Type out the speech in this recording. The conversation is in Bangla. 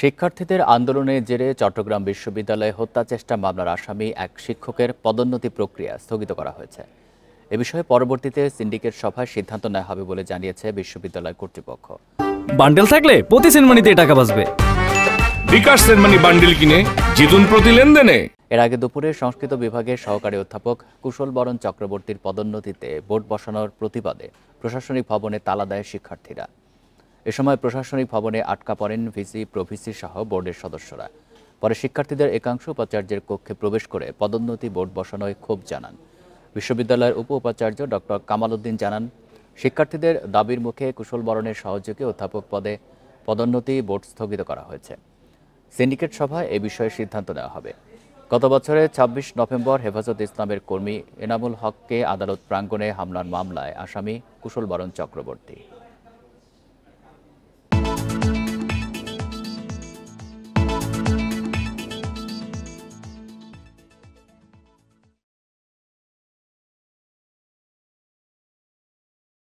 শিক্ষার্থীদের আন্দোলনের জেরে চট্টগ্রাম বিশ্ববিদ্যালয়ে হত্যা চেষ্টা মামলার আসামি এক শিক্ষকের পদোন্নতি প্রক্রিয়া স্থগিত করা হয়েছে। এ বিষয়ে পরবর্তীতে সিন্ডিকেট সভায় সিদ্ধান্ত নেওয়া হবে বলে জানিয়েছে বিশ্ববিদ্যালয় কর্তৃপক্ষ। বান্ডেল থাকলে প্রতি সেনমানিতে টাকা বাঁচবে। বিকাশ সেনমানি বান্ডেল কিনে জিতুন প্রতি লেনদেনে। এর আগে দুপুরে সংস্কৃত বিভাগের সহকারী অধ্যাপক কুশল বরণ চক্রবর্তীর পদোন্নতিতে বোর্ড বসানোর প্রতিবাদে প্রশাসনিক ভবনে তালা দেয় শিক্ষার্থীরা। এ সময় প্রশাসনিক ভবনে আটকা পড়েন ভিসি প্রভিসি সহ বোর্ডের সদস্যরা। পরে শিক্ষার্থীদের একাংশ উপাচার্যের কক্ষে প্রবেশ করে পদোন্নতি বোর্ড বসানোয় ক্ষোভ জানান। বিশ্ববিদ্যালয়ের উপ উপাচার্য ডক্টর কামাল উদ্দিন জানান, শিক্ষার্থীদের দাবির মুখে কুশল বরণের সহযোগী অধ্যাপক পদে পদোন্নতি বোর্ড স্থগিত করা হয়েছে। সিন্ডিকেট সভায় এ বিষয়ে সিদ্ধান্ত নেওয়া হবে। গত বছরের ২৬ নভেম্বর হেফাজত ইসলামের কর্মী এনামুল হককে আদালত প্রাঙ্গণে হামলার মামলায় আসামি কুশল বরণ চক্রবর্তী।